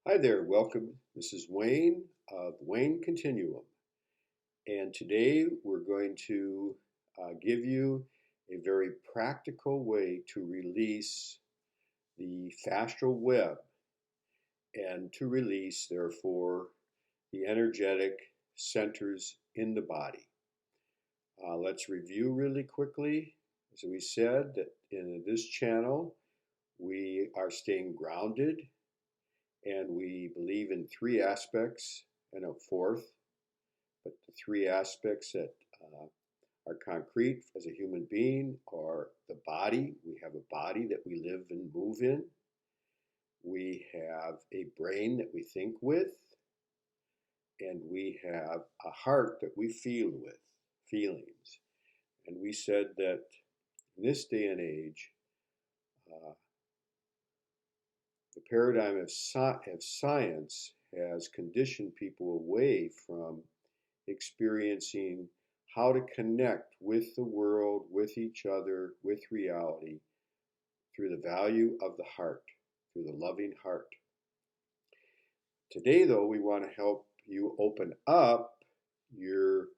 Hi there, welcome. This is Wayne of Wayne Continuum, and today we're going to give you a very practical way to release the fascial web and to release, therefore, the energetic centers in the body. Let's review really quickly. As we said, that in this channel we are staying grounded and we believe in three aspects and a fourth, but the three aspects that are concrete as a human being are the body. We have a body that we live and move in. We have a brain that we think with, and we have a heart that we feel with, feelings. And we said that in this day and age, the paradigm of science has conditioned people away from experiencing how to connect with the world, with each other, with reality through the value of the heart, through the loving heart. Today, though, we want to help you open up your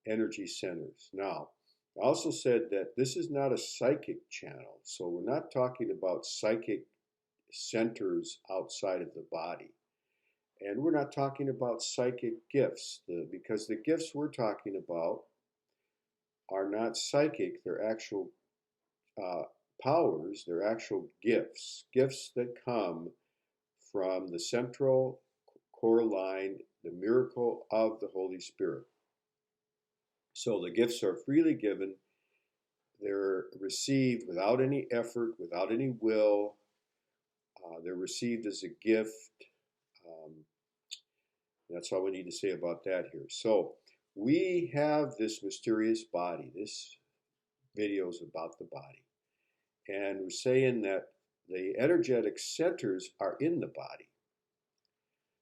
energy centers. Now, I also said that this is not a psychic channel, so we're not talking about psychic centers outside of the body. And we're not talking about psychic gifts, because the gifts we're talking about are not psychic, they're actual powers, they're actual gifts, gifts that come from the central core line, the miracle of the Holy Spirit. So the gifts are freely given, they're received without any effort, without any will, they're received as a gift. That's all we need to say about that here. So we have this mysterious body. This video is about the body. And we're saying that the energetic centers are in the body.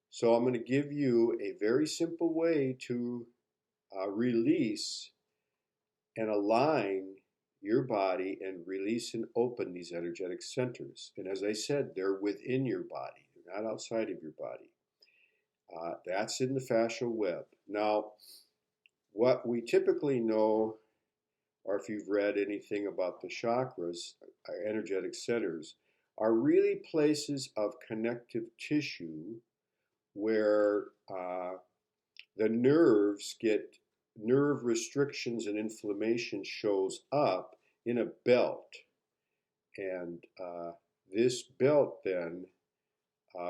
So I'm going to give you a very simple way to release and align your body and release and open these energetic centers. And as I said, they're within your body. They're not outside of your body. That's in the fascial web. Now, what we typically know, or if you've read anything about the chakras, energetic centers, are really places of connective tissue where the nerves get nerve restrictions and inflammation shows up in a belt. And this belt then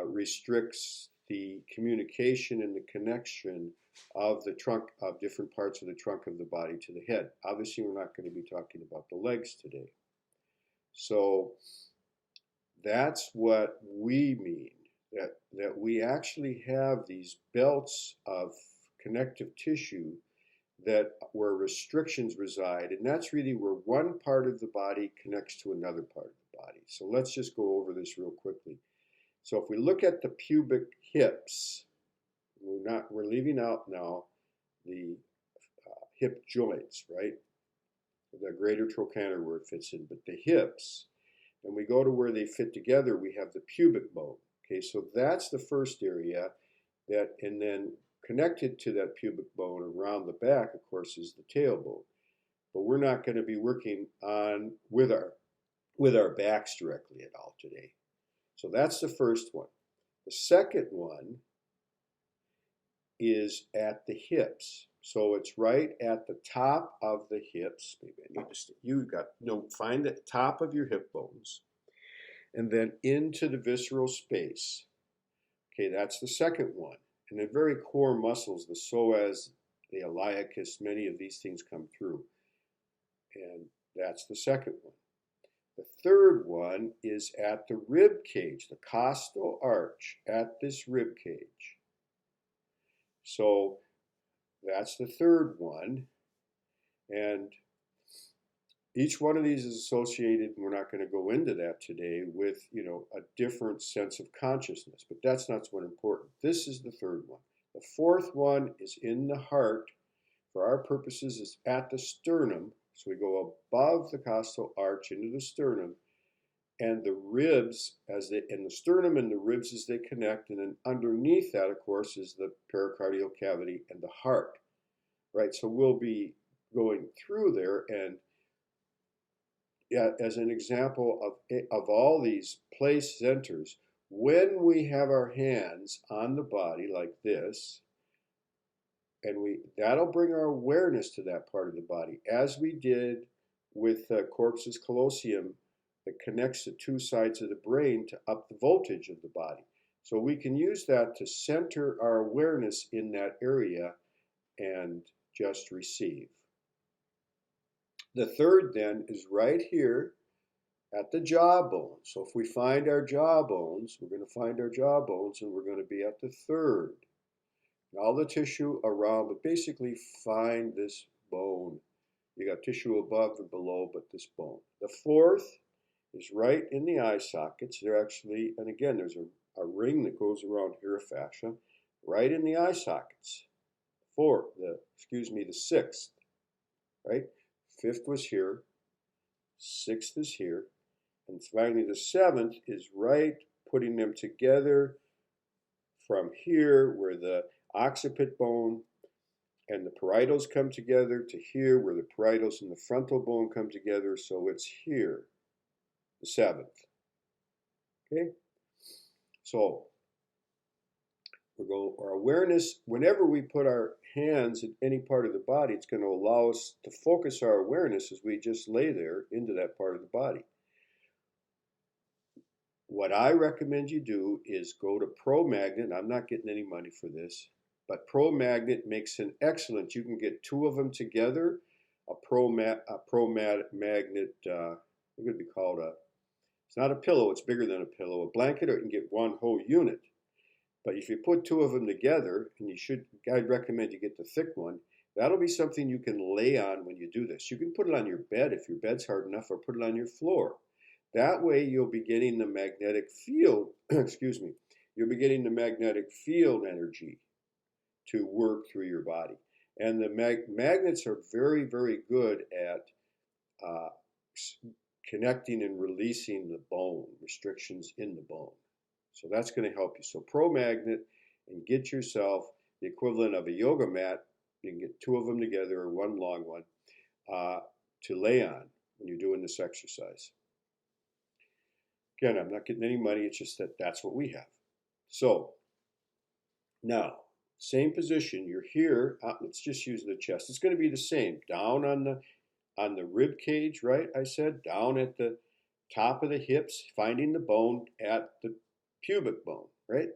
restricts the communication and the connection of the trunk, of different parts of the trunk of the body to the head. Obviously, we're not going to be talking about the legs today. So that's what we mean, that we actually have these belts of connective tissue that where restrictions reside, and that's really where one part of the body connects to another part of the body. So let's just go over this real quickly. So if we look at the pubic hips, we're leaving out now the hip joints, right? The greater trochanter where it fits in, but the hips, and we go to where they fit together, we have the pubic bone. Okay, so that's the first area that, and then connected to that pubic bone around the back, of course, is the tailbone. But we're not going to be working on with our backs directly at all today. So that's the first one. The second one is at the hips. So it's right at the top of the hips. Maybe I need to, find the top of your hip bones and then into the visceral space. Okay, that's the second one. And the very core muscles, the psoas, the iliacus, many of these things come through. And that's the second one. The third one is at the rib cage, the costal arch, at this rib cage. So that's the third one. And each one of these is associated, and we're not going to go into that today, with a different sense of consciousness. But that's not what's important. This is the third one. The fourth one is in the heart. For our purposes, is at the sternum. So we go above the costal arch into the sternum. and the ribs and the sternum and the ribs as they connect, and then underneath that, of course, is the pericardial cavity and the heart, right? So we'll be going through there, and yeah, as an example of all these place centers, when we have our hands on the body like this, and that'll bring our awareness to that part of the body, as we did with corpus callosum that connects the two sides of the brain to up the voltage of the body. So we can use that to center our awareness in that area and just receive. The third then is right here at the jawbone. So if we find our jawbones, we're going to find our jawbones, and we're going to be at the third. All the tissue around, but basically find this bone. You got tissue above and below, but this bone. The fourth is right in the eye sockets. They're actually, and again, there's a ring that goes around here, a fascia, right in the eye sockets. The sixth, right? Fifth was here, sixth is here, and finally the seventh is right, putting them together from here where the occiput bone and the parietals come together to here where the parietals and the frontal bone come together, so it's here, the seventh. Okay? So our awareness, whenever we put our hands in any part of the body, it's going to allow us to focus our awareness as we just lay there into that part of the body. What I recommend you do is go to Pro Magnet. I'm not getting any money for this, but Pro Magnet makes an excellent. You can get two of them together. A Pro Magnet. It could be called it's not a pillow. It's bigger than a pillow. A blanket, or you can get one whole unit. But if you put two of them together, and I'd recommend you get the thick one. That'll be something you can lay on when you do this. You can put it on your bed if your bed's hard enough, or put it on your floor. That way you'll be getting the magnetic field, excuse me, you'll be getting the magnetic field energy to work through your body. And the magnets are very, very good at connecting and releasing the bone, restrictions in the bone. So that's going to help you. So Pro Magnet, and get yourself the equivalent of a yoga mat. You can get two of them together, or one long one, to lay on when you're doing this exercise. Again, I'm not getting any money. It's just that that's what we have. So now, same position. You're here. Let's just use the chest. It's going to be the same. Down on the rib cage, right? I said down at the top of the hips, finding the bone at the pubic bone, right?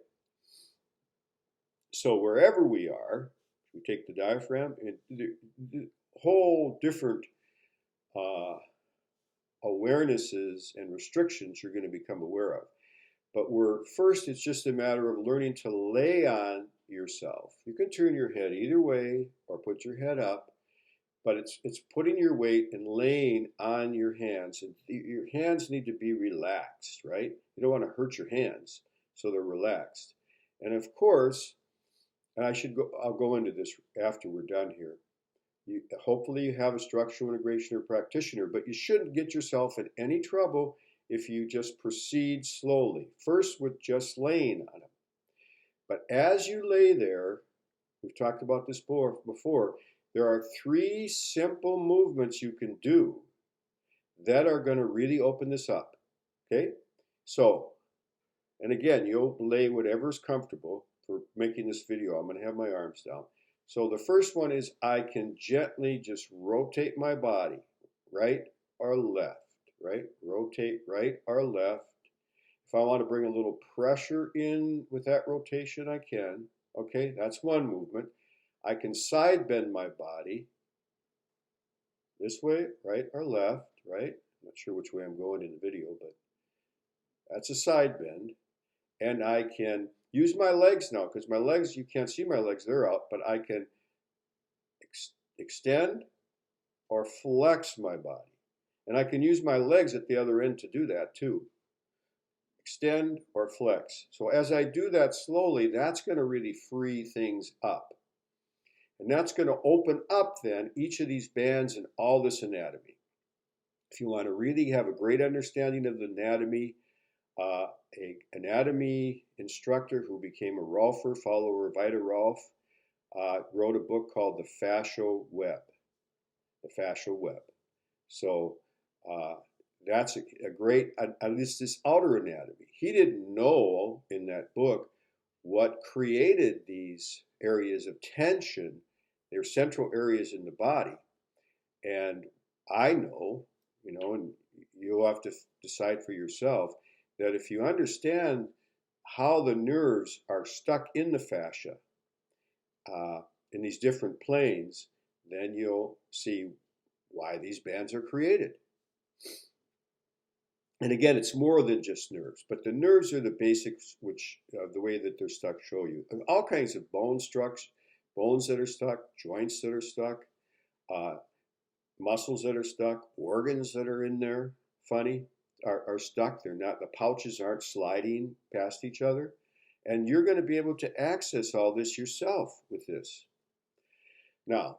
So wherever we are, we take the diaphragm, and the whole different awarenesses and restrictions you're going to become aware of. But first, it's just a matter of learning to lay on yourself. You can turn your head either way or put your head up, but it's putting your weight and laying on your hands. And your hands need to be relaxed, right? You don't want to hurt your hands, so they're relaxed. And of course, and I'll go into this after we're done here. Hopefully you have a structural integration or practitioner, but you shouldn't get yourself in any trouble if you just proceed slowly. First with just laying on them. But as you lay there, we've talked about this before, there are 3 simple movements you can do that are going to really open this up. Okay? So, and again, you'll lay whatever's comfortable for making this video. I'm going to have my arms down. So the first one is I can gently just rotate my body, right or left, right? Rotate right or left. If I want to bring a little pressure in with that rotation, I can. Okay, that's one movement. I can side bend my body this way, right or left, right? I'm not sure which way I'm going in the video, but that's a side bend. And I can use my legs now, because my legs, you can't see my legs, they're out, but I can extend or flex my body. And I can use my legs at the other end to do that too. Extend or flex. So as I do that slowly, that's going to really free things up. And that's going to open up then each of these bands and all this anatomy. If you want to really have a great understanding of the anatomy, an anatomy instructor who became a Rolfer, follower of Ida Rolf, wrote a book called The Fascial Web. The Fascial Web. So uh, that's a great, at least this outer anatomy. He didn't know in that book what created these areas of tension. They're central areas in the body. And I know, and you'll have to decide for yourself that if you understand how the nerves are stuck in the fascia uh, in these different planes, then you'll see why these bands are created. And again, it's more than just nerves, but the nerves are the basics, which the way that they're stuck show you. And all kinds of bone structures, bones that are stuck, joints that are stuck, uh, muscles that are stuck, organs that are in there, funny, are stuck. They're not, the pouches aren't sliding past each other. And you're going to be able to access all this yourself with this. Now,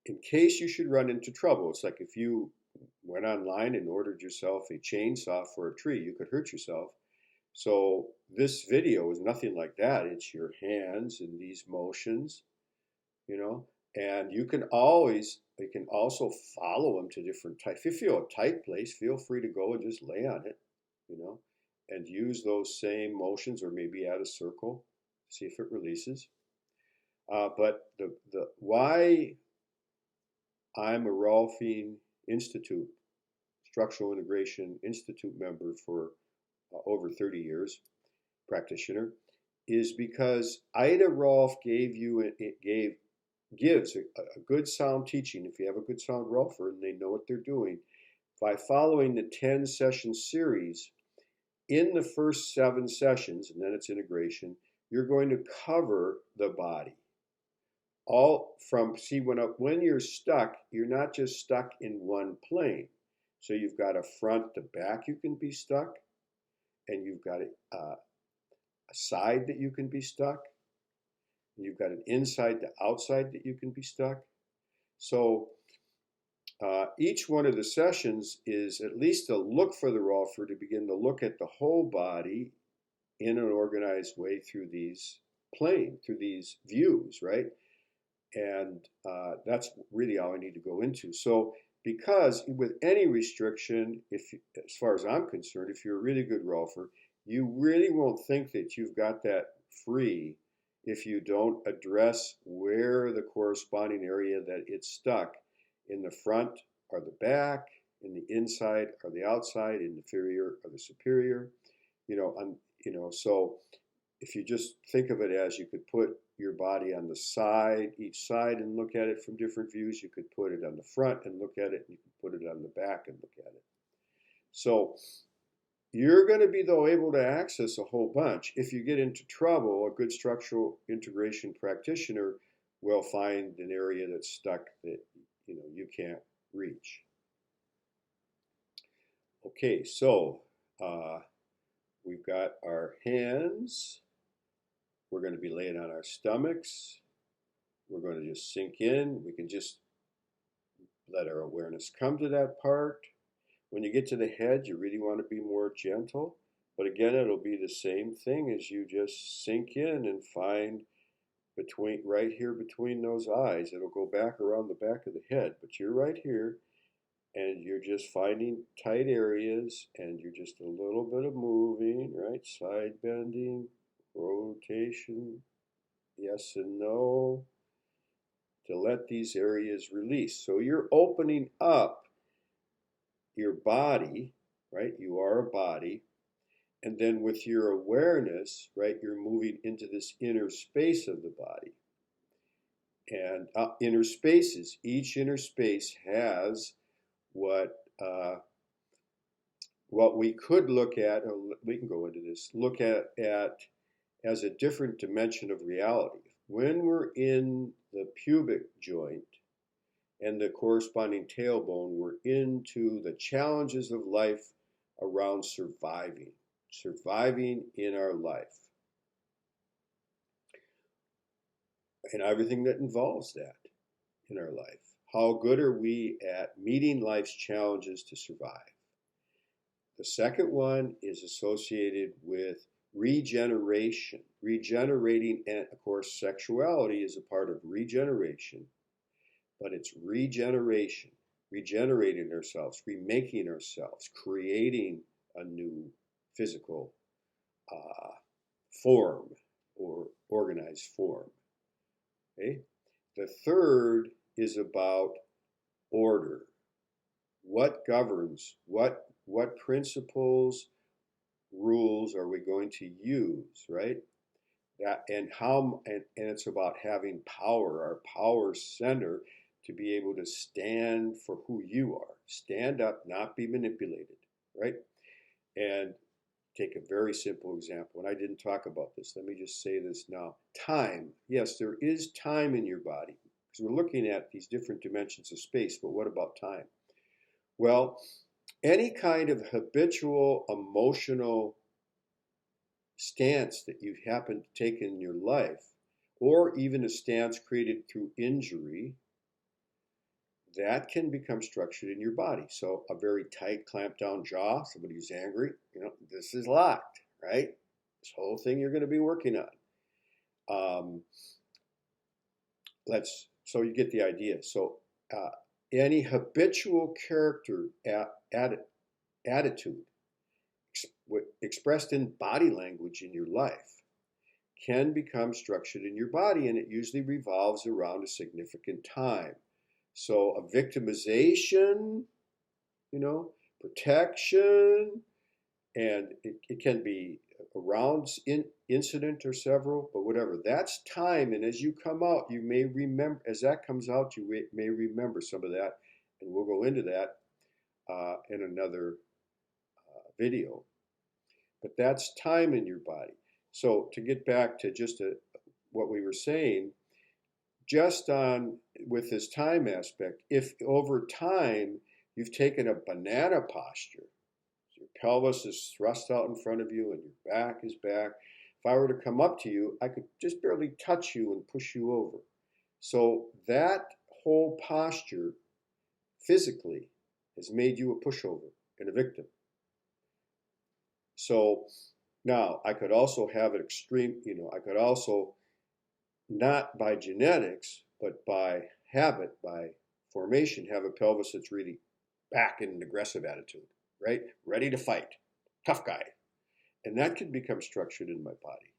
in case you should run into trouble, it's like if you went online and ordered yourself a chainsaw for a tree, you could hurt yourself. So this video is nothing like that. It's your hands and these motions, and you can also follow them to different types. If you feel a tight place, feel free to go and just lay on it, and use those same motions or maybe add a circle, see if it releases. But the why I'm a Rolfing Institute, Structural Integration Institute member for over 30 years, practitioner, is because Ida Rolf gives a good sound teaching. If you have a good sound Rolfer and they know what they're doing, by following the 10 session series, in the first 7 sessions, and then it's integration, you're going to cover the body. When you're stuck, you're not just stuck in one plane. So you've got a front to back you can be stuck, and you've got a side that you can be stuck, and you've got an inside to outside that you can be stuck. So each one of the sessions is at least a look for the Rolfer to begin to look at the whole body in an organized way through these views, right? And that's really all I need to go into. So because with any restriction, as far as I'm concerned, if you're a really good Rolfer, you really won't think that you've got that free if you don't address where the corresponding area that it's stuck in the front or the back, in the inside or the outside, in the inferior or the superior, so if you just think of it as you could put your body on the side, each side, and look at it from different views, you could put it on the front and look at it, and you could put it on the back and look at it. So you're going to be, though, able to access a whole bunch. If you get into trouble, a good structural integration practitioner will find an area that's stuck that you can't reach. Okay, so we've got our hands. We're going to be laying on our stomachs. We're going to just sink in. We can just let our awareness come to that part. When you get to the head, you really want to be more gentle. But again, it'll be the same thing as you just sink in and find right here between those eyes. It'll go back around the back of the head, but you're right here and you're just finding tight areas and you're just a little bit of moving, right? Side bending, rotation, yes and no, to let these areas release. So you're opening up your body, right? You are a body. And then with your awareness, right, you're moving into this inner space of the body. And inner spaces, each inner space has what we could look at, or we can go into this, look at as a different dimension of reality. When we're in the pubic joint and the corresponding tailbone, we're into the challenges of life around surviving in our life, and everything that involves that in our life. How good are we at meeting life's challenges to survive? The second one is associated with regeneration, regenerating, and of course, sexuality is a part of regeneration, but it's regeneration, regenerating ourselves, remaking ourselves, creating a new physical form or organized form. Okay? The third is about order. What governs? What principles, rules are we going to use, right? That and it's about having power, our power center to be able to stand for who you are. Stand up, not be manipulated, right? And take a very simple example, and I didn't talk about this. Let me just say this now. Time. Yes, there is time in your body because we're looking at these different dimensions of space, but what about time? Well, any kind of habitual emotional stance that you happen to take in your life, or even a stance created through injury, that can become structured in your body. So a very tight, clamped down jaw, somebody who's angry, this is locked, right? This whole thing you're going to be working on. So you get the idea. So any habitual character attitude expressed in body language in your life can become structured in your body, and it usually revolves around a significant time. So a victimization, protection, and it can be around incident or several, but whatever. That's time, and as you come out, you may remember, as that comes out, you may remember some of that, and we'll go into that in another video. But that's time in your body. So to get back to just what we were saying, just on with this time aspect, if over time you've taken a banana posture, so your pelvis is thrust out in front of you and your back is back, if I were to come up to you, I could just barely touch you and push you over. So that whole posture physically has made you a pushover and a victim. So now I could also have an extreme, I could also, not by genetics, but by habit, by formation, have a pelvis that's really back in an aggressive attitude, right? Ready to fight, tough guy. And that can become structured in my body.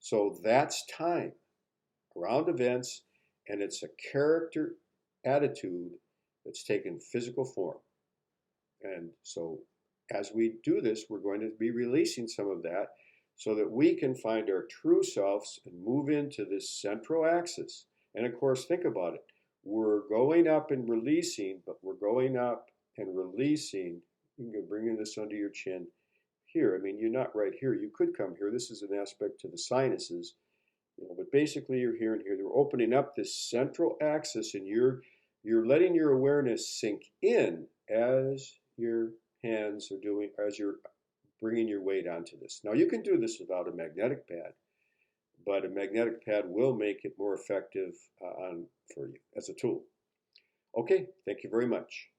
So that's time around events, and it's a character attitude that's taken physical form. And so as we do this, we're going to be releasing some of that so that we can find our true selves and move into this central axis. And of course, think about it. We're going up and releasing, but we're going up and releasing. You can bring this under your chin here. I mean, you're not right here. You could come here. This is an aspect to the sinuses. But basically you're here and here. They're opening up this central axis, and you're letting your awareness sink in as your hands are doing, as you're bringing your weight onto this. Now you can do this without a magnetic pad, but a magnetic pad will make it more effective for you as a tool. Okay, thank you very much.